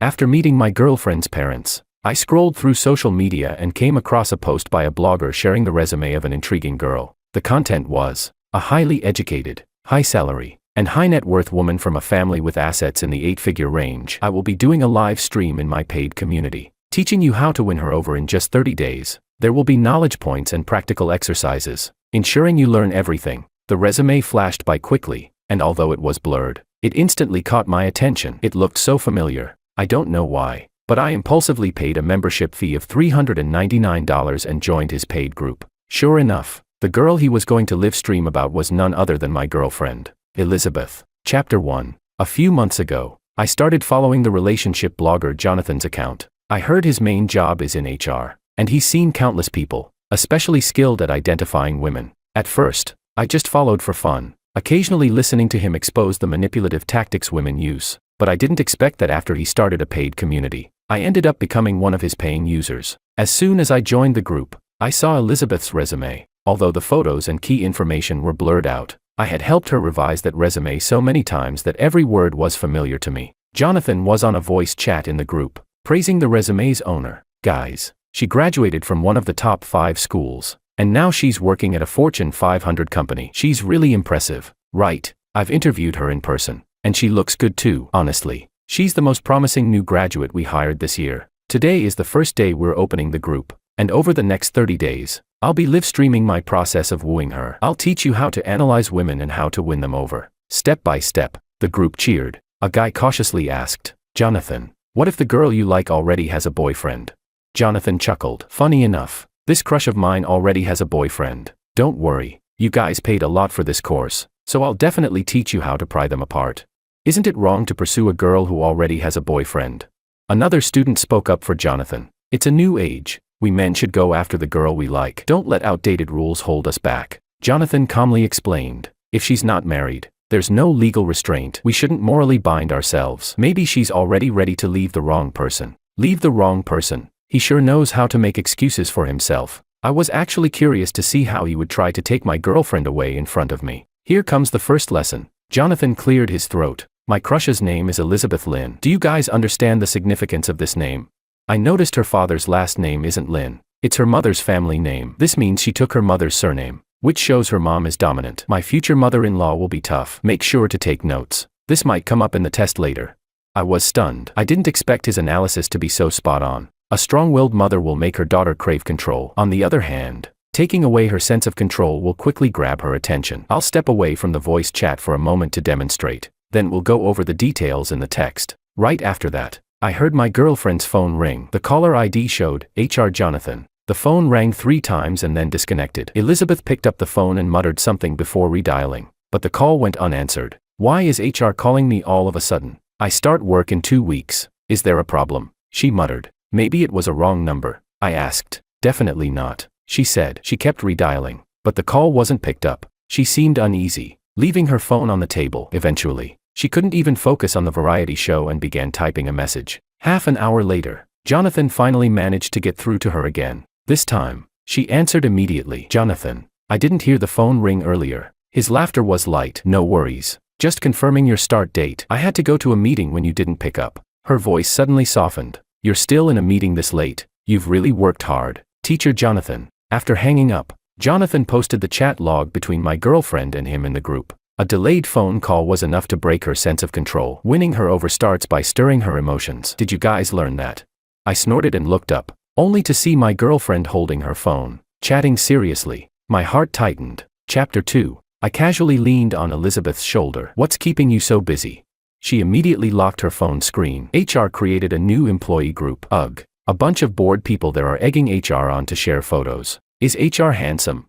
After meeting my girlfriend's parents, I scrolled through social media and came across a post by a blogger sharing the resume of an intriguing girl. The content was, a highly educated, high-salary, and high-net worth woman from a family with assets in the 8-figure range. I will be doing a live stream in my paid community, teaching you how to win her over in just 30 days. There will be knowledge points and practical exercises, ensuring you learn everything. The resume flashed by quickly, and although it was blurred, it instantly caught my attention. It looked so familiar. I don't know why, but I impulsively paid a membership fee of $399 and joined his paid group. Sure enough, the girl he was going to live stream about was none other than my girlfriend, Elizabeth. Chapter 1. A few months ago, I started following the relationship blogger Jonathan's account. I heard his main job is in HR, and he's seen countless people, especially skilled at identifying women. At first, I just followed for fun, occasionally listening to him expose the manipulative tactics women use. But I didn't expect that after he started a paid community, I ended up becoming one of his paying users. As soon as I joined the group, I saw Elizabeth's resume. Although the photos and key information were blurred out, I had helped her revise that resume so many times that every word was familiar to me. Jonathan was on a voice chat in the group, praising the resume's owner. Guys, she graduated from one of the top 5 schools, and now she's working at a Fortune 500 company. She's really impressive, right? I've interviewed her in person. And she looks good too, honestly. She's the most promising new graduate we hired this year. Today is the first day we're opening the group, and over the next 30 days, I'll be live streaming my process of wooing her. I'll teach you how to analyze women and how to win them over, step by step. The group cheered. A guy cautiously asked, Jonathan, what if the girl you like already has a boyfriend? Jonathan chuckled. Funny enough, this crush of mine already has a boyfriend. Don't worry, you guys paid a lot for this course, so I'll definitely teach you how to pry them apart. Isn't it wrong to pursue a girl who already has a boyfriend? Another student spoke up for Jonathan. It's a new age. We men should go after the girl we like. Don't let outdated rules hold us back. Jonathan calmly explained. If she's not married, there's no legal restraint. We shouldn't morally bind ourselves. Maybe she's already ready to leave the wrong person. Leave the wrong person. He sure knows how to make excuses for himself. I was actually curious to see how he would try to take my girlfriend away in front of me. Here comes the first lesson. Jonathan cleared his throat. My crush's name is Elizabeth Lynn. Do you guys understand the significance of this name? I noticed her father's last name isn't Lynn. It's her mother's family name. This means she took her mother's surname, which shows her mom is dominant. My future mother-in-law will be tough. Make sure to take notes. This might come up in the test later. I was stunned. I didn't expect his analysis to be so spot on. A strong-willed mother will make her daughter crave control. On the other hand, taking away her sense of control will quickly grab her attention. I'll step away from the voice chat for a moment to demonstrate. Then we'll go over the details in the text. Right after that, I heard my girlfriend's phone ring. The caller ID showed, HR Jonathan. The phone rang 3 times and then disconnected. Elizabeth picked up the phone and muttered something before redialing, but the call went unanswered. Why is HR calling me all of a sudden? I start work in 2 weeks. Is there a problem? She muttered. Maybe it was a wrong number. I asked. Definitely not, she said. She kept redialing, but the call wasn't picked up. She seemed uneasy, leaving her phone on the table. Eventually, she couldn't even focus on the variety show and began typing a message. Half an hour later, Jonathan finally managed to get through to her again. This time, she answered immediately. Jonathan, I didn't hear the phone ring earlier. His laughter was light. No worries. Just confirming your start date. I had to go to a meeting when you didn't pick up. Her voice suddenly softened. You're still in a meeting this late. You've really worked hard. Teacher Jonathan. After hanging up, Jonathan posted the chat log between my girlfriend and him in the group. A delayed phone call was enough to break her sense of control. Winning her over starts by stirring her emotions. Did you guys learn that? I snorted and looked up, only to see my girlfriend holding her phone, chatting seriously. My heart tightened. Chapter 2. I casually leaned on Elizabeth's shoulder. What's keeping you so busy? She immediately locked her phone screen. HR created a new employee group. Ugh. A bunch of bored people there are egging HR on to share photos. Is HR handsome?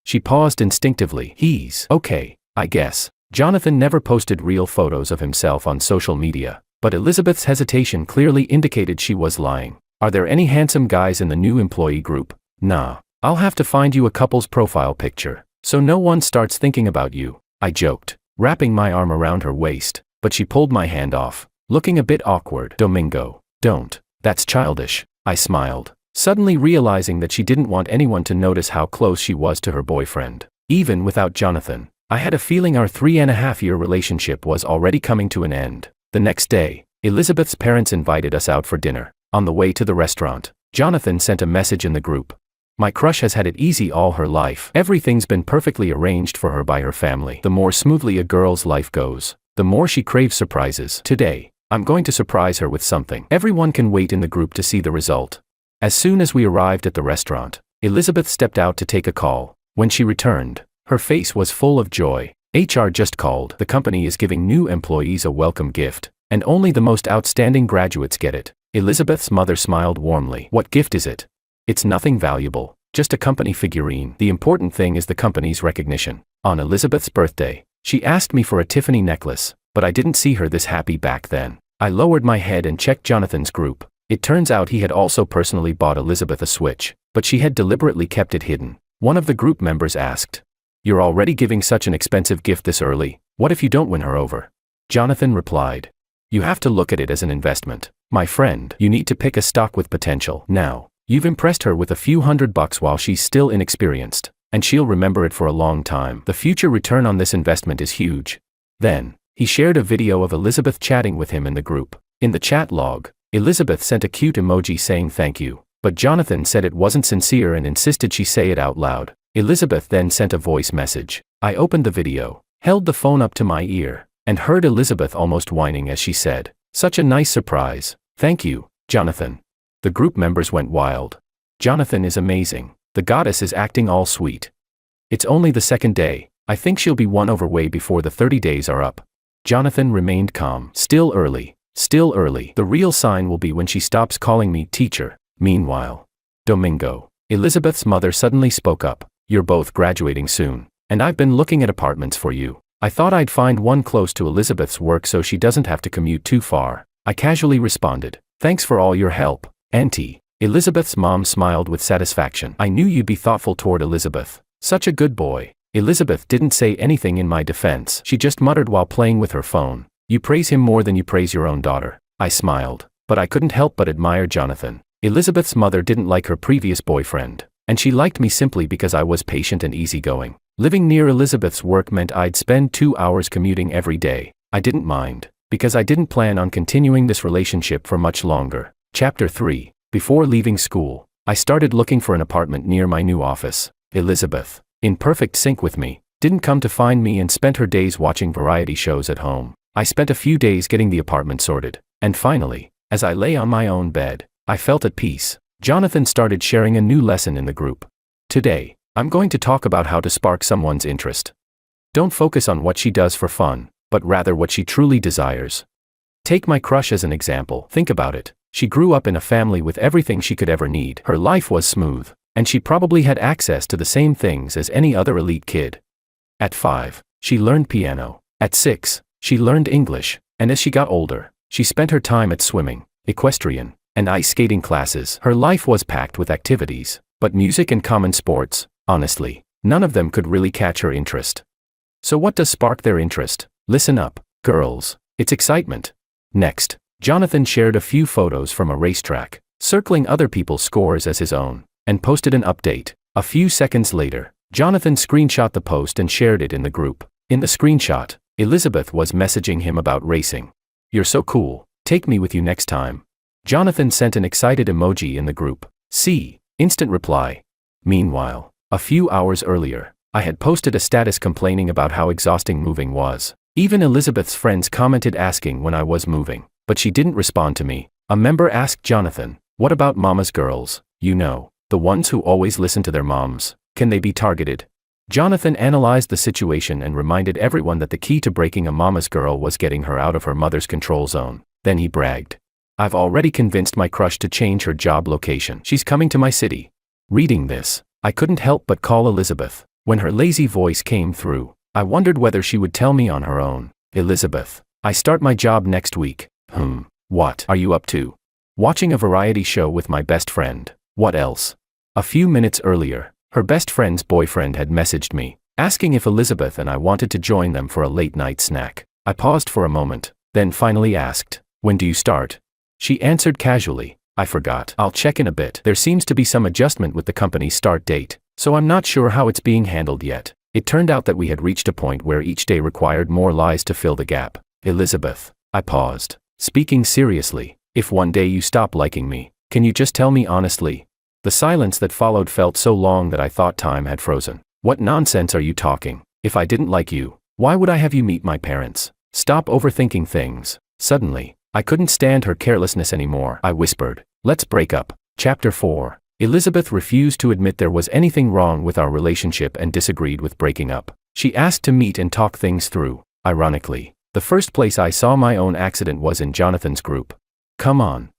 She paused instinctively. He's okay, I guess. Jonathan never posted real photos of himself on social media, but Elizabeth's hesitation clearly indicated she was lying. Are there any handsome guys in the new employee group? Nah. I'll have to find you a couple's profile picture, so no one starts thinking about you, I joked, wrapping my arm around her waist, but she pulled my hand off, looking a bit awkward. Domingo, don't. That's childish, I smiled, suddenly realizing that she didn't want anyone to notice how close she was to her boyfriend. Even without Jonathan, I had a feeling our 3.5-year relationship was already coming to an end. The next day, Elizabeth's parents invited us out for dinner. On the way to the restaurant, Jonathan sent a message in the group. My crush has had it easy all her life. Everything's been perfectly arranged for her by her family. The more smoothly a girl's life goes, the more she craves surprises. Today, I'm going to surprise her with something. Everyone can wait in the group to see the result. As soon as we arrived at the restaurant, Elizabeth stepped out to take a call. When she returned, her face was full of joy. HR just called. The company is giving new employees a welcome gift, and only the most outstanding graduates get it. Elizabeth's mother smiled warmly. What gift is it? It's nothing valuable, just a company figurine. The important thing is the company's recognition. On Elizabeth's birthday, she asked me for a Tiffany necklace, but I didn't see her this happy back then. I lowered my head and checked Jonathan's group. It turns out he had also personally bought Elizabeth a Switch, but she had deliberately kept it hidden. One of the group members asked, "You're already giving such an expensive gift this early, what if you don't win her over?" Jonathan replied, "You have to look at it as an investment. My friend, you need to pick a stock with potential. Now, you've impressed her with a few $100 while she's still inexperienced, and she'll remember it for a long time. The future return on this investment is huge." Then, he shared a video of Elizabeth chatting with him in the group. In the chat log, Elizabeth sent a cute emoji saying thank you, but Jonathan said it wasn't sincere and insisted she say it out loud. Elizabeth then sent a voice message. I opened the video, held the phone up to my ear, and heard Elizabeth almost whining as she said, "Such a nice surprise. Thank you, Jonathan." The group members went wild. Jonathan is amazing. The goddess is acting all sweet. It's only the second day. I think she'll be won over way before the 30 days are up. Jonathan remained calm. Still early. Still early. The real sign will be when she stops calling me teacher. Meanwhile, Domingo. Elizabeth's mother suddenly spoke up. You're both graduating soon, and I've been looking at apartments for you. I thought I'd find one close to Elizabeth's work so she doesn't have to commute too far. I casually responded, "Thanks for all your help, Auntie." Elizabeth's mom smiled with satisfaction. I knew you'd be thoughtful toward Elizabeth. Such a good boy. Elizabeth didn't say anything in my defense. She just muttered while playing with her phone. You praise him more than you praise your own daughter. I smiled, but I couldn't help but admire Jonathan. Elizabeth's mother didn't like her previous boyfriend, and she liked me simply because I was patient and easygoing. Living near Elizabeth's work meant I'd spend 2 hours commuting every day. I didn't mind, because I didn't plan on continuing this relationship for much longer. Chapter 3. Before leaving school, I started looking for an apartment near my new office. Elizabeth, in perfect sync with me, didn't come to find me and spent her days watching variety shows at home. I spent a few days getting the apartment sorted, and finally, as I lay on my own bed, I felt at peace. Jonathan started sharing a new lesson in the group. Today, I'm going to talk about how to spark someone's interest. Don't focus on what she does for fun, but rather what she truly desires. Take my crush as an example. Think about it. She grew up in a family with everything she could ever need. Her life was smooth, and she probably had access to the same things as any other elite kid. At 5, she learned piano. At 6, she learned English, and as she got older, she spent her time at swimming, equestrian, and ice skating classes. Her life was packed with activities, but music and common sports, honestly, none of them could really catch her interest. So what does spark their interest? Listen up, girls. It's excitement. Next, Jonathan shared a few photos from a racetrack, circling other people's scores as his own, and posted an update. A few seconds later, Jonathan screenshot the post and shared it in the group. In the screenshot, Elizabeth was messaging him about racing. You're so cool. Take me with you next time. Jonathan sent an excited emoji in the group. See, instant reply. Meanwhile, a few hours earlier, I had posted a status complaining about how exhausting moving was. Even Elizabeth's friends commented asking when I was moving, but she didn't respond to me. A member asked Jonathan, what about mama's girls? You know, the ones who always listen to their moms. Can they be targeted? Jonathan analyzed the situation and reminded everyone that the key to breaking a mama's girl was getting her out of her mother's control zone. Then he bragged. I've already convinced my crush to change her job location. She's coming to my city. Reading this, I couldn't help but call Elizabeth. When her lazy voice came through, I wondered whether she would tell me on her own. Elizabeth, I start my job next week. What are you up to? Watching a variety show with my best friend. What else? A few minutes earlier, her best friend's boyfriend had messaged me, asking if Elizabeth and I wanted to join them for a late-night snack. I paused for a moment, then finally asked, when do you start? She answered casually, I forgot. I'll check in a bit. There seems to be some adjustment with the company's start date, so I'm not sure how it's being handled yet. It turned out that we had reached a point where each day required more lies to fill the gap. Elizabeth, I paused. Speaking seriously, if one day you stop liking me, can you just tell me honestly? The silence that followed felt so long that I thought time had frozen. What nonsense are you talking? If I didn't like you, why would I have you meet my parents? Stop overthinking things. Suddenly, I couldn't stand her carelessness anymore. I whispered, let's break up. Chapter 4. Elizabeth refused to admit there was anything wrong with our relationship and disagreed with breaking up. She asked to meet and talk things through. Ironically, the first place I saw my own accident was in Jonathan's group. Come on.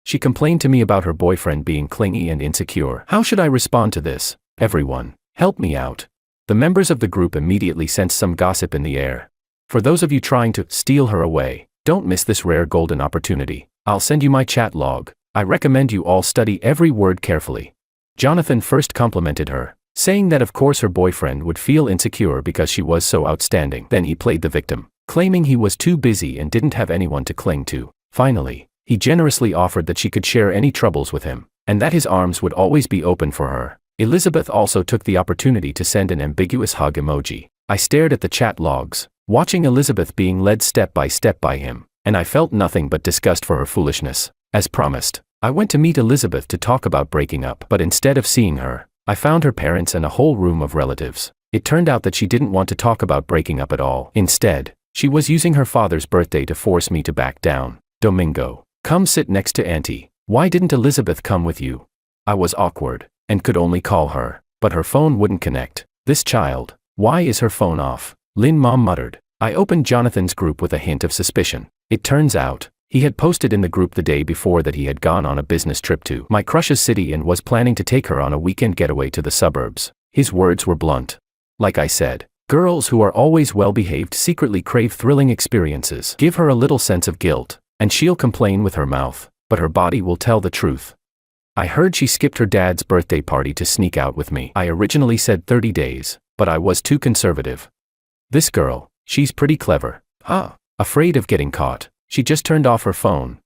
She complained to me about her boyfriend being clingy and insecure. How should I respond to this? Everyone, help me out. The members of the group immediately sensed some gossip in the air. For those of you trying to steal her away, don't miss this rare golden opportunity. I'll send you my chat log. I recommend you all study every word carefully. Jonathan first complimented her, saying that of course her boyfriend would feel insecure because she was so outstanding. Then he played the victim, claiming he was too busy and didn't have anyone to cling to. Finally, he generously offered that she could share any troubles with him, and that his arms would always be open for her. Elizabeth also took the opportunity to send an ambiguous hug emoji. I stared at the chat logs, watching Elizabeth being led step by step by him, and I felt nothing but disgust for her foolishness. As promised, I went to meet Elizabeth to talk about breaking up, but instead of seeing her, I found her parents and a whole room of relatives. It turned out that she didn't want to talk about breaking up at all. Instead, she was using her father's birthday to force me to back down. Domingo, come sit next to Auntie. Why didn't Elizabeth come with you? I was awkward, and could only call her, but her phone wouldn't connect. This child, why is her phone off? Lynn Mom muttered. I opened Jonathan's group with a hint of suspicion. It turns out, he had posted in the group the day before that he had gone on a business trip to my crush's city and was planning to take her on a weekend getaway to the suburbs. His words were blunt. Like I said, girls who are always well-behaved secretly crave thrilling experiences. Give her a little sense of guilt, and she'll complain with her mouth, but her body will tell the truth. I heard she skipped her dad's birthday party to sneak out with me. I originally said 30 days, but I was too conservative. This girl, she's pretty clever. Afraid of getting caught, she just turned off her phone.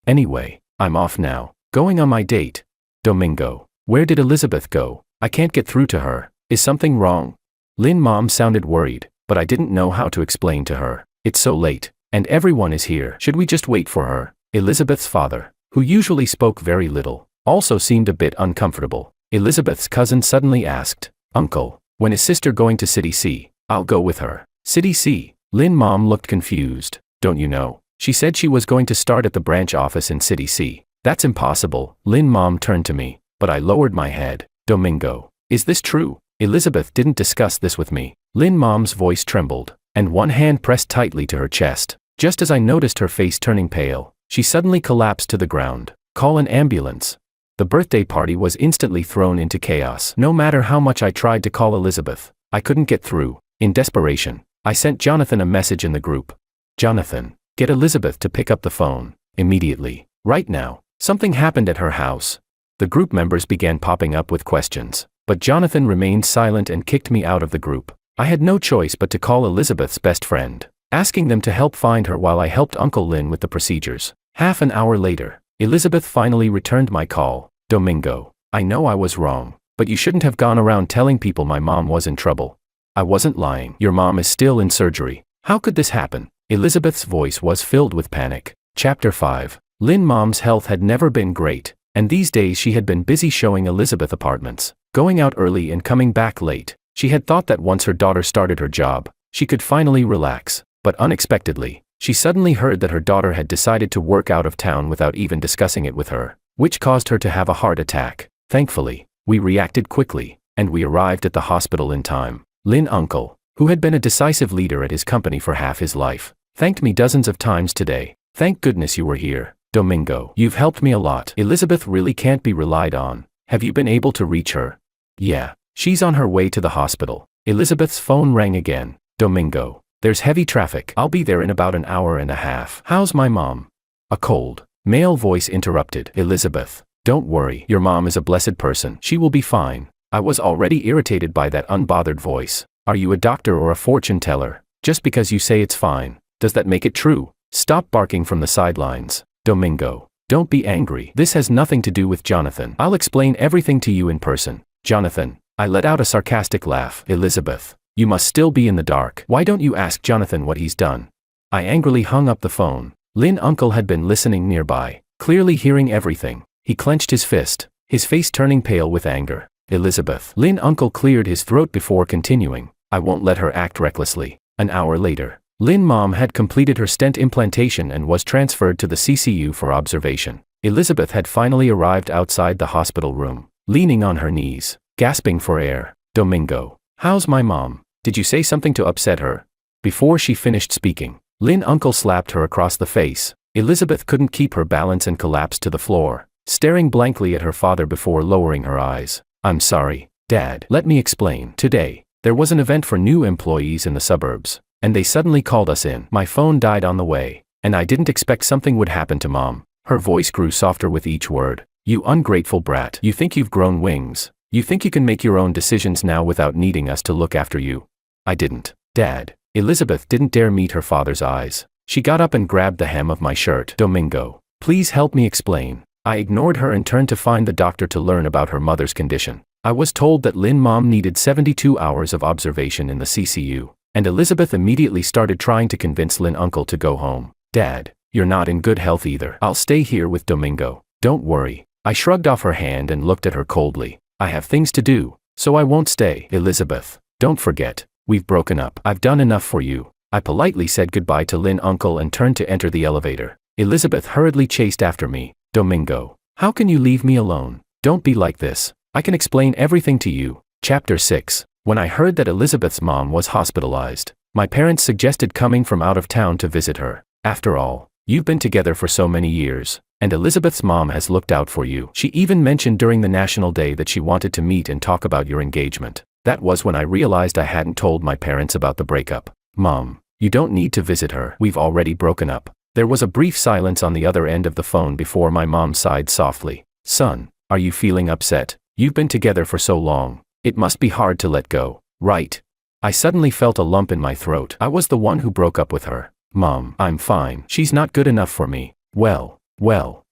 Anyway, I'm off now, going on my date. Domingo, where did Elizabeth go? I can't get through to her. Is something wrong? Lynn Mom sounded worried, but I didn't know how to explain to her. It's so late, and everyone is here. Should we just wait for her? Elizabeth's father, who usually spoke very little, also seemed a bit uncomfortable. Elizabeth's cousin suddenly asked, Uncle, when is sister going to City C? I'll go with her. City C? Lynn Mom looked confused. Don't you know? She said she was going to start at the branch office in City C. That's impossible. Lynn Mom turned to me, but I lowered my head. Domingo, is this true? Elizabeth didn't discuss this with me. Lynn Mom's voice trembled, and one hand pressed tightly to her chest. Just as I noticed her face turning pale, she suddenly collapsed to the ground. Call an ambulance. The birthday party was instantly thrown into chaos. No matter how much I tried to call Elizabeth, I couldn't get through. In desperation, I sent Jonathan a message in the group. Jonathan, get Elizabeth to pick up the phone, immediately, right now. Something happened at her house. The group members began popping up with questions, but Jonathan remained silent and kicked me out of the group. I had no choice but to call Elizabeth's best friend, asking them to help find her while I helped Uncle Lynn with the procedures. Half an hour later, Elizabeth finally returned my call. Domingo, I know I was wrong, but you shouldn't have gone around telling people my mom was in trouble. I wasn't lying. Your mom is still in surgery. How could this happen? Elizabeth's voice was filled with panic. Chapter 5. Lynn Mom's health had never been great, and these days she had been busy showing Elizabeth apartments, going out early and coming back late. She had thought that once her daughter started her job, she could finally relax, but unexpectedly, she suddenly heard that her daughter had decided to work out of town without even discussing it with her, which caused her to have a heart attack. Thankfully, we reacted quickly, and we arrived at the hospital in time. Lynn Uncle, who had been a decisive leader at his company for half his life, thanked me dozens of times today. Thank goodness you were here. Domingo, you've helped me a lot. Elizabeth really can't be relied on. Have you been able to reach her? Yeah, she's on her way to the hospital. Elizabeth's phone rang again. Domingo, there's heavy traffic. I'll be there in about an hour and a half. How's my mom? A cold. Male voice interrupted. Elizabeth, don't worry. Your mom is a blessed person. She will be fine. I was already irritated by that unbothered voice. Are you a doctor or a fortune teller? Just because you say it's fine, does that make it true? Stop barking from the sidelines. Domingo, don't be angry. This has nothing to do with Jonathan. I'll explain everything to you in person. Jonathan, I let out a sarcastic laugh. Elizabeth, you must still be in the dark. Why don't you ask Jonathan what he's done? I angrily hung up the phone. Lin uncle had been listening nearby, clearly hearing everything. He clenched his fist, his face turning pale with anger. Elizabeth. Lin uncle cleared his throat before continuing. I won't let her act recklessly. An hour later, Lin mom had completed her stent implantation and was transferred to the CCU for observation. Elizabeth had finally arrived outside the hospital room, leaning on her knees, gasping for air. Domingo. How's my mom? Did you say something to upset her? Before she finished speaking, Lin uncle slapped her across the face. Elizabeth couldn't keep her balance and collapsed to the floor, staring blankly at her father before lowering her eyes. I'm sorry, Dad. Let me explain. Today, there was an event for new employees in the suburbs, and they suddenly called us in. My phone died on the way, and I didn't expect something would happen to Mom. Her voice grew softer with each word. You ungrateful brat. You think you've grown wings. You think you can make your own decisions now without needing us to look after you. I didn't, Dad. Elizabeth didn't dare meet her father's eyes. She got up and grabbed the hem of my shirt. Domingo, please help me explain. I ignored her and turned to find the doctor to learn about her mother's condition. I was told that Lin mom needed 72 hours of observation in the CCU, and Elizabeth immediately started trying to convince Lin uncle to go home. Dad, you're not in good health either. I'll stay here with Domingo. Don't worry. I shrugged off her hand and looked at her coldly. I have things to do, so I won't stay. Elizabeth, don't forget, we've broken up. I've done enough for you. I politely said goodbye to Lin uncle and turned to enter the elevator. Elizabeth hurriedly chased after me. Domingo, how can you leave me alone? Don't be like this. I can explain everything to you. Chapter 6. When I heard that Elizabeth's mom was hospitalized, my parents suggested coming from out of town to visit her. After all, you've been together for so many years, and Elizabeth's mom has looked out for you. She even mentioned during the National Day that she wanted to meet and talk about your engagement. That was when I realized I hadn't told my parents about the breakup. Mom, you don't need to visit her. We've already broken up. There was a brief silence on the other end of the phone before my mom sighed softly. Son, are you feeling upset? You've been together for so long. It must be hard to let go, right? I suddenly felt a lump in my throat. I was the one who broke up with her. Mom, I'm fine. She's not good enough for me. Well,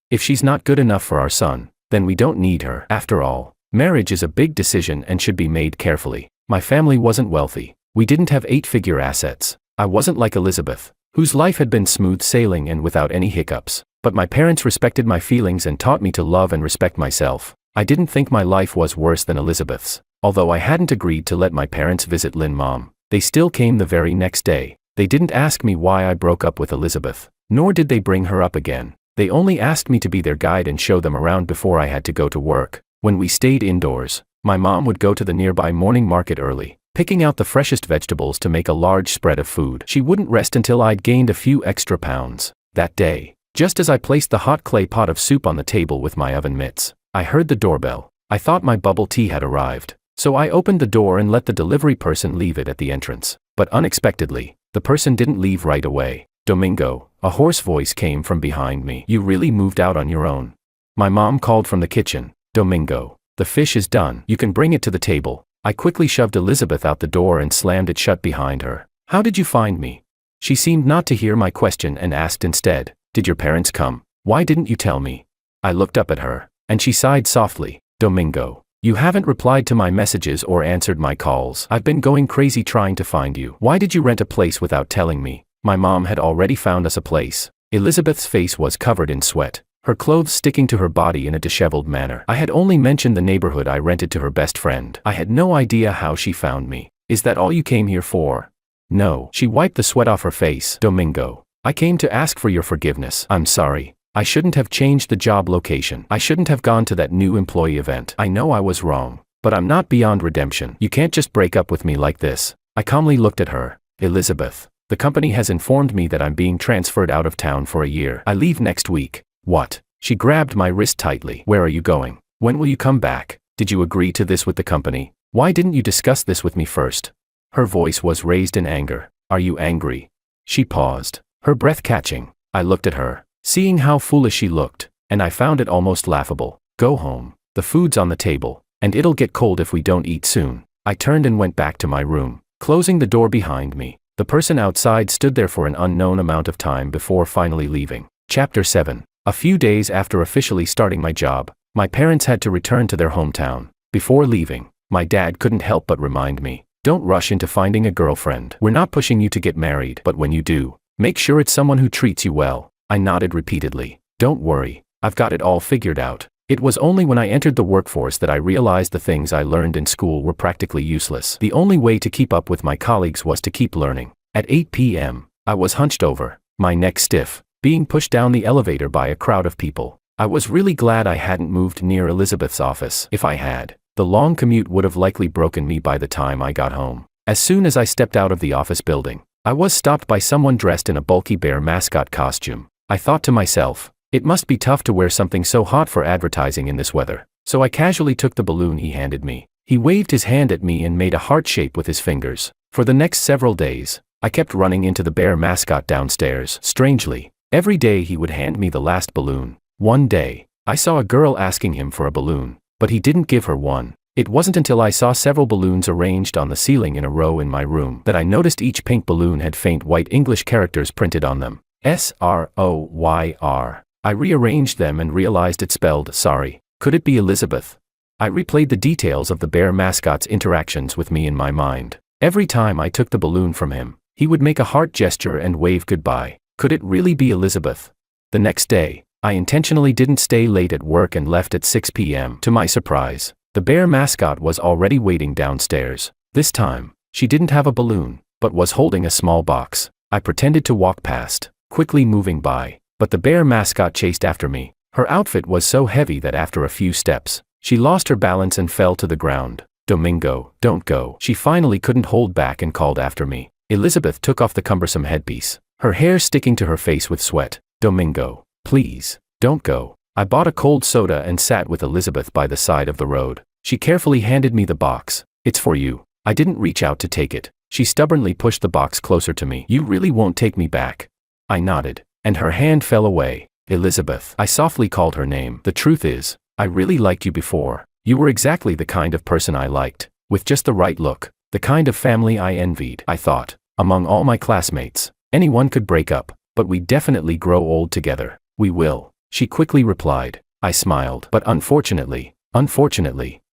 if she's not good enough for our son, then we don't need her. After all, marriage is a big decision and should be made carefully. My family wasn't wealthy. We didn't have 8-figure assets. I wasn't like Elizabeth, whose life had been smooth sailing and without any hiccups. But my parents respected my feelings and taught me to love and respect myself. I didn't think my life was worse than Elizabeth's. Although I hadn't agreed to let my parents visit Lin mom, they still came the very next day. They didn't ask me why I broke up with Elizabeth, nor did they bring her up again. They only asked me to be their guide and show them around before I had to go to work. When we stayed indoors, my mom would go to the nearby morning market early, picking out the freshest vegetables to make a large spread of food. She wouldn't rest until I'd gained a few extra pounds. That day, just as I placed the hot clay pot of soup on the table with my oven mitts, I heard the doorbell. I thought my bubble tea had arrived, so I opened the door and let the delivery person leave it at the entrance. But unexpectedly, the person didn't leave right away. Domingo, a hoarse voice came from behind me. You really moved out on your own? My mom called from the kitchen. Domingo, the fish is done. You can bring it to the table. I quickly shoved Elizabeth out the door and slammed it shut behind her. How did you find me? She seemed not to hear my question and asked instead, did your parents come? Why didn't you tell me? I looked up at her, and she sighed softly. Domingo, you haven't replied to my messages or answered my calls. I've been going crazy trying to find you. Why did you rent a place without telling me? My mom had already found us a place. Elizabeth's face was covered in sweat, her clothes sticking to her body in a disheveled manner. I had only mentioned the neighborhood I rented to her best friend. I had no idea how she found me. Is that all you came here for? No. She wiped the sweat off her face. Domingo, I came to ask for your forgiveness. I'm sorry. I shouldn't have changed the job location. I shouldn't have gone to that new employee event. I know I was wrong, but I'm not beyond redemption. You can't just break up with me like this. I calmly looked at her. Elizabeth, the company has informed me that I'm being transferred out of town for a year. I leave next week. What? She grabbed my wrist tightly. Where are you going? When will you come back? Did you agree to this with the company? Why didn't you discuss this with me first? Her voice was raised in anger. Are you angry? She paused, her breath catching. I looked at her, seeing how foolish she looked, and I found it almost laughable. Go home. The food's on the table, and it'll get cold if we don't eat soon. I turned and went back to my room, closing the door behind me. The person outside stood there for an unknown amount of time before finally leaving. Chapter 7. A few days after officially starting my job, my parents had to return to their hometown. Before leaving, my dad couldn't help but remind me, don't rush into finding a girlfriend. We're not pushing you to get married, but when you do, Make sure it's someone who treats you well. I nodded repeatedly. Don't worry, I've got it all figured out. It was only when I entered the workforce that I realized the things I learned in school were practically useless. The only way to keep up with my colleagues was to keep learning. At 8 p.m., I was hunched over, my neck stiff, being pushed down the elevator by a crowd of people. I was really glad I hadn't moved near Elizabeth's office. If I had, the long commute would have likely broken me by the time I got home. As soon as I stepped out of the office building, I was stopped by someone dressed in a bulky bear mascot costume. I thought to myself, it must be tough to wear something so hot for advertising in this weather. So I casually took the balloon he handed me. He waved his hand at me and made a heart shape with his fingers. For the next several days, I kept running into the bear mascot downstairs. Strangely, every day he would hand me the last balloon. One day, I saw a girl asking him for a balloon, but he didn't give her one. It wasn't until I saw several balloons arranged on the ceiling in a row in my room that I noticed each pink balloon had faint white English characters printed on them. SROYR. I rearranged them and realized it spelled sorry. Could it be Elizabeth? I replayed the details of the bear mascot's interactions with me in my mind. Every time I took the balloon from him, he would make a heart gesture and wave goodbye. Could it really be Elizabeth? The next day, I intentionally didn't stay late at work and left at 6 p.m. To my surprise, the bear mascot was already waiting downstairs. This time, she didn't have a balloon, but was holding a small box. I pretended to walk past, quickly moving by, but the bear mascot chased after me. Her outfit was so heavy that after a few steps, she lost her balance and fell to the ground. Domingo, don't go. She finally couldn't hold back and called after me. Elizabeth took off the cumbersome headpiece, her hair sticking to her face with sweat. Domingo, please, don't go. I bought a cold soda and sat with Elizabeth by the side of the road. She carefully handed me the box. It's for you. I didn't reach out to take it. She stubbornly pushed the box closer to me. You really won't take me back? I nodded, and her hand fell away. Elizabeth, I softly called her name. The truth is, I really liked you before. You were exactly the kind of person I liked, with just the right look, the kind of family I envied. I thought, among all my classmates, anyone could break up, but we definitely grow old together. We will, she quickly replied. I smiled. But unfortunately,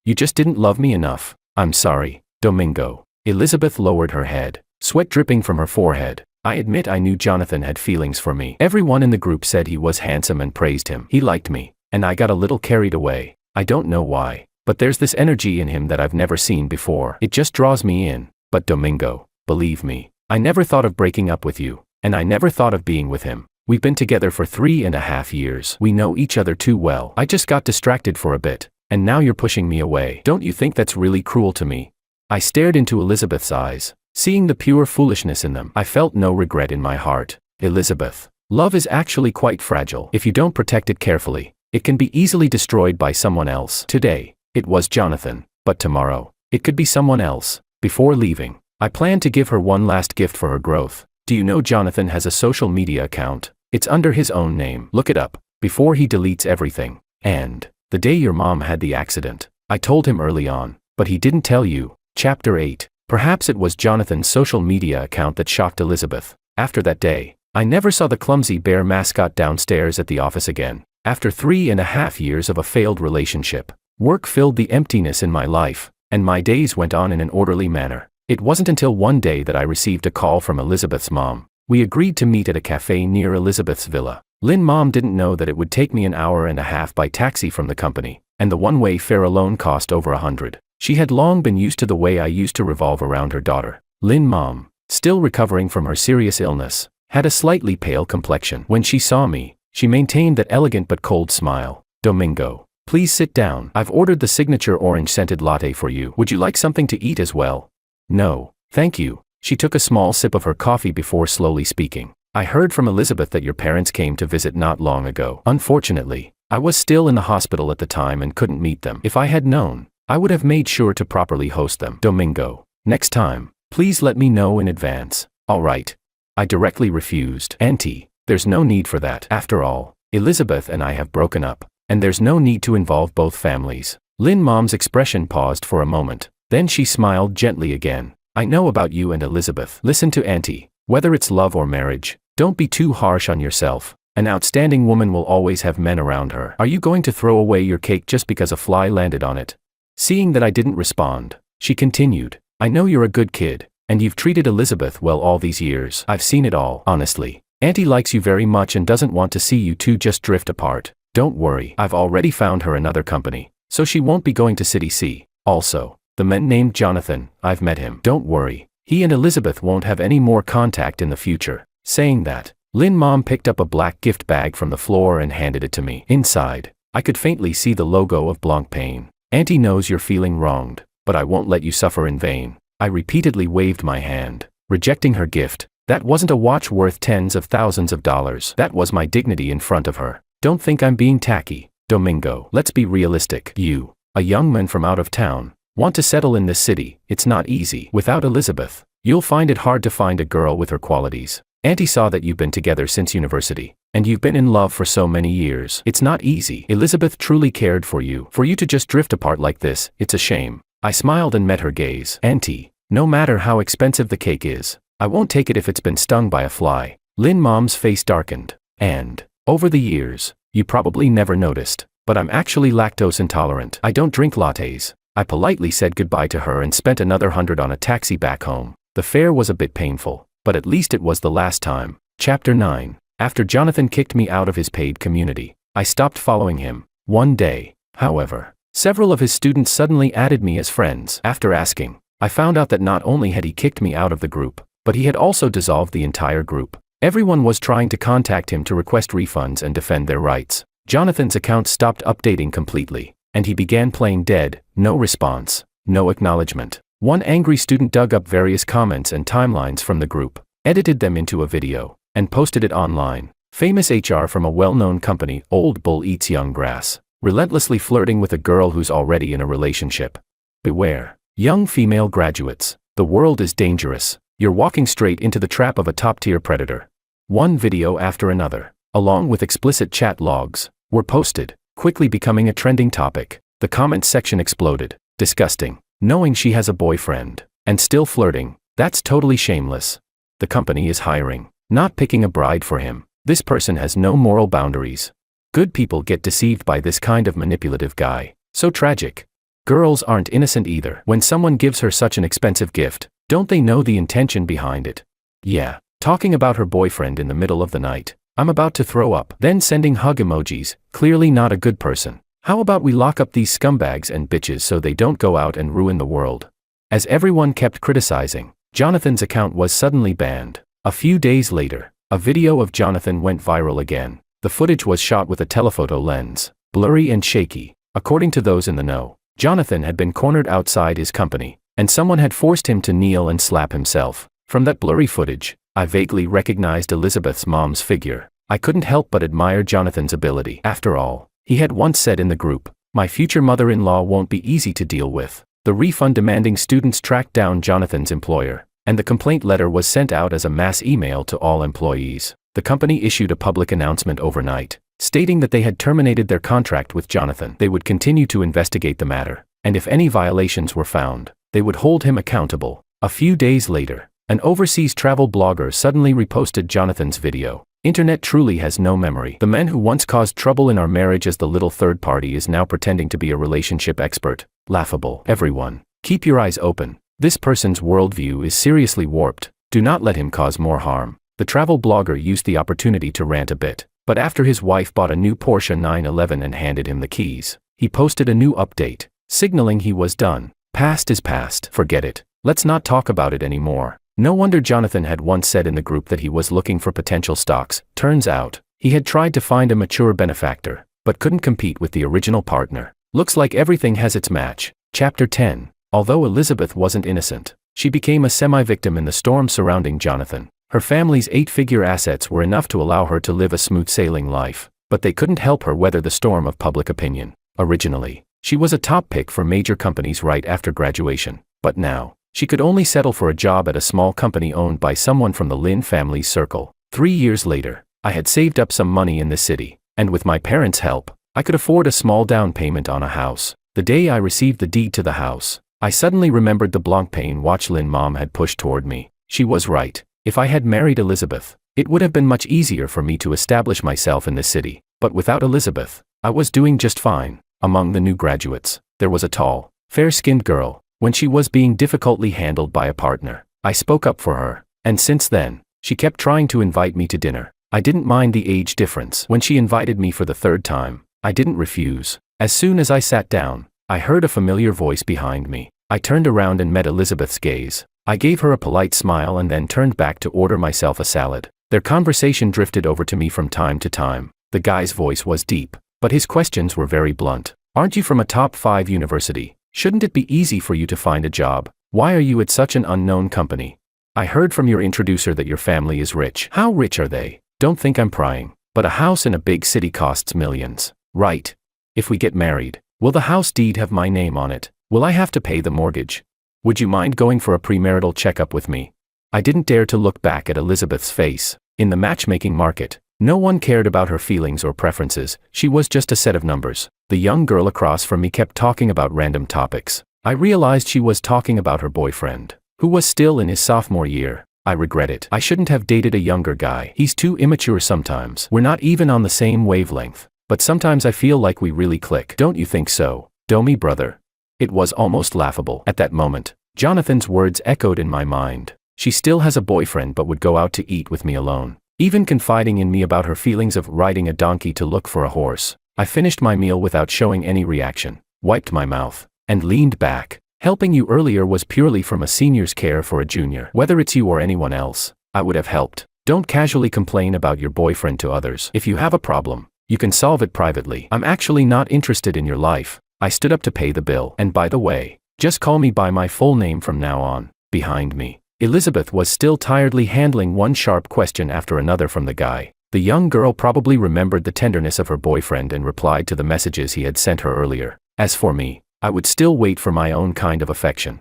you just didn't love me enough. I'm sorry, Domingo. Elizabeth lowered her head, sweat dripping from her forehead. I admit I knew Jonathan had feelings for me. Everyone in the group said he was handsome and praised him. He liked me, and I got a little carried away. I don't know why, but there's this energy in him that I've never seen before. It just draws me in. But Domingo, believe me, I never thought of breaking up with you, and I never thought of being with him. We've been together for 3.5 years. We know each other too well. I just got distracted for a bit, and now you're pushing me away. Don't you think that's really cruel to me? I stared into Elizabeth's eyes, seeing the pure foolishness in them. I felt no regret in my heart. Elizabeth, love is actually quite fragile. If you don't protect it carefully, it can be easily destroyed by someone else. Today, it was Jonathan, but tomorrow, it could be someone else. Before leaving, I planned to give her one last gift for her growth. Do you know Jonathan has a social media account? It's under his own name. Look it up, before he deletes everything. And, the day your mom had the accident, I told him early on, but he didn't tell you. Chapter 8. Perhaps it was Jonathan's social media account that shocked Elizabeth. After that day, I never saw the clumsy bear mascot downstairs at the office again. After 3.5 years of a failed relationship, work filled the emptiness in my life, and my days went on in an orderly manner. It wasn't until one day that I received a call from Elizabeth's mom. We agreed to meet at a cafe near Elizabeth's villa. Lynn mom didn't know that it would take me an hour and a half by taxi from the company, and the one-way fare alone cost over $100. She had long been used to the way I used to revolve around her daughter. Lynn mom, still recovering from her serious illness, had a slightly pale complexion. When she saw me, she maintained that elegant but cold smile. Domingo, please sit down. I've ordered the signature orange-scented latte for you. Would you like something to eat as well? No, thank you. She took a small sip of her coffee before slowly speaking. I heard from Elizabeth that your parents came to visit not long ago. Unfortunately, I was still in the hospital at the time and couldn't meet them. If I had known, I would have made sure to properly host them. Domingo, next time, please let me know in advance. All right. I directly refused. Auntie, there's no need for that. After all, Elizabeth and I have broken up, and there's no need to involve both families. Lynn mom's expression paused for a moment. Then she smiled gently again. I know about you and Elizabeth. Listen to Auntie. Whether it's love or marriage, don't be too harsh on yourself. An outstanding woman will always have men around her. Are you going to throw away your cake just because a fly landed on it? Seeing that I didn't respond, she continued. I know you're a good kid, And you've treated Elizabeth well all these years. I've seen it all, honestly. Auntie likes you very much and doesn't want to see you two just drift apart. Don't worry, I've already found her another company, so she won't be going to City C. Also, the man named Jonathan, I've met him. Don't worry, he and Elizabeth won't have any more contact in the future. Saying that, Lynn Mom picked up a black gift bag from the floor and handed it to me. Inside, I could faintly see the logo of Blancpain. Auntie knows you're feeling wronged, but I won't let you suffer in vain. I repeatedly waved my hand, rejecting her gift. That wasn't a watch worth tens of thousands of dollars. That was my dignity in front of her. Don't think I'm being tacky, Domingo. Let's be realistic. You, a young man from out of town, want to settle in this city. It's not easy. Without Elizabeth, you'll find it hard to find a girl with her qualities. Auntie saw that you've been together since university, and you've been in love for so many years. It's not easy. Elizabeth truly cared for you. For you to just drift apart like this, it's a shame. I smiled and met her gaze. Auntie, no matter how expensive the cake is, I won't take it if it's been stung by a fly. Lynn Mom's face darkened. And, over the years, you probably never noticed, but I'm actually lactose intolerant. I don't drink lattes. I politely said goodbye to her and spent another $100 on a taxi back home. The fare was a bit painful, but at least it was the last time. Chapter 9. After Jonathan kicked me out of his paid community, I stopped following him. One day, however, several of his students suddenly added me as friends. After asking, I found out that not only had he kicked me out of the group, but he had also dissolved the entire group. Everyone was trying to contact him to request refunds and defend their rights. Jonathan's account stopped updating completely, and he began playing dead. No response, no acknowledgement. One angry student dug up various comments and timelines from the group, edited them into a video, and posted it online. Famous HR from a well-known company, Old Bull Eats Young Grass, relentlessly flirting with a girl who's already in a relationship. Beware, young female graduates, the world is dangerous. You're walking straight into the trap of a top-tier predator. One video after another, along with explicit chat logs, were posted, quickly becoming a trending topic. The comments section exploded. Disgusting. Knowing she has a boyfriend, and still flirting, that's totally shameless. The company is hiring, not picking a bride for him. This person has no moral boundaries. Good people get deceived by this kind of manipulative guy. So tragic. Girls aren't innocent either. When someone gives her such an expensive gift, don't they know the intention behind it? Yeah, talking about her boyfriend in the middle of the night. I'm about to throw up. Then sending hug emojis, clearly not a good person. How about we lock up these scumbags and bitches so they don't go out and ruin the world? As everyone kept criticizing, Jonathan's account was suddenly banned. A few days later, a video of Jonathan went viral again. The footage was shot with a telephoto lens, blurry and shaky. According to those in the know, Jonathan had been cornered outside his company, and someone had forced him to kneel and slap himself. From that blurry footage, I vaguely recognized Elizabeth's mom's figure. I couldn't help but admire Jonathan's ability. After all, he had once said in the group, "My future mother-in-law won't be easy to deal with." The refund-demanding students tracked down Jonathan's employer, and the complaint letter was sent out as a mass email to all employees. The company issued a public announcement overnight, stating that they had terminated their contract with Jonathan. They would continue to investigate the matter, and if any violations were found, they would hold him accountable. A few days later, an overseas travel blogger suddenly reposted Jonathan's video. Internet truly has no memory. The man who once caused trouble in our marriage as the little third party is now pretending to be a relationship expert. Laughable. Everyone, keep your eyes open. This person's worldview is seriously warped. Do not let him cause more harm. The travel blogger used the opportunity to rant a bit, but after his wife bought a new Porsche 911 and handed him the keys, he posted a new update, signaling he was done. Past is past. Forget it. Let's not talk about it anymore. No wonder Jonathan had once said in the group that he was looking for potential stocks. Turns out, he had tried to find a mature benefactor, but couldn't compete with the original partner. Looks like everything has its match. Chapter 10. Although Elizabeth wasn't innocent, she became a semi-victim in the storm surrounding Jonathan. Her family's 8-figure assets were enough to allow her to live a smooth-sailing life, but they couldn't help her weather the storm of public opinion. Originally, she was a top pick for major companies right after graduation, but now, she could only settle for a job at a small company owned by someone from the Lin family's circle. 3 years later, I had saved up some money in the city, and with my parents' help, I could afford a small down payment on a house. The day I received the deed to the house, I suddenly remembered the Blancpain watch Lin Mom had pushed toward me. She was right. If I had married Elizabeth, it would have been much easier for me to establish myself in the city. But without Elizabeth, I was doing just fine. Among the new graduates, there was a tall, fair-skinned girl. When she was being difficultly handled by a partner, I spoke up for her. And since then, she kept trying to invite me to dinner. I didn't mind the age difference. When she invited me for the third time, I didn't refuse. As soon as I sat down, I heard a familiar voice behind me. I turned around and met Elizabeth's gaze. I gave her a polite smile and then turned back to order myself a salad. Their conversation drifted over to me from time to time. The guy's voice was deep, but his questions were very blunt. Aren't you from a top 5 university? Shouldn't it be easy for you to find a job? Why are you at such an unknown company? I heard from your introducer that your family is rich. How rich are they? Don't think I'm prying, but a house in a big city costs millions. Right. If we get married, will the house deed have my name on it? Will I have to pay the mortgage? Would you mind going for a premarital checkup with me? I didn't dare to look back at Elizabeth's face. In the matchmaking market, no one cared about her feelings or preferences. She was just a set of numbers. The young girl across from me kept talking about random topics. I realized she was talking about her boyfriend, who was still in his sophomore year. I regret it. I shouldn't have dated a younger guy. He's too immature sometimes. We're not even on the same wavelength. But sometimes I feel like we really click. Don't you think so, Domi brother? It was almost laughable. At that moment, Jonathan's words echoed in my mind. She still has a boyfriend but would go out to eat with me alone, even confiding in me about her feelings of riding a donkey to look for a horse. I finished my meal without showing any reaction, wiped my mouth, and leaned back. Helping you earlier was purely from a senior's care for a junior. Whether it's you or anyone else, I would have helped. Don't casually complain about your boyfriend to others. If you have a problem, you can solve it privately. I'm actually not interested in your life. I stood up to pay the bill. And by the way, just call me by my full name from now on. Behind me, Elizabeth was still tiredly handling one sharp question after another from the guy. The young girl probably remembered the tenderness of her boyfriend and replied to the messages he had sent her earlier. As for me, I would still wait for my own kind of affection.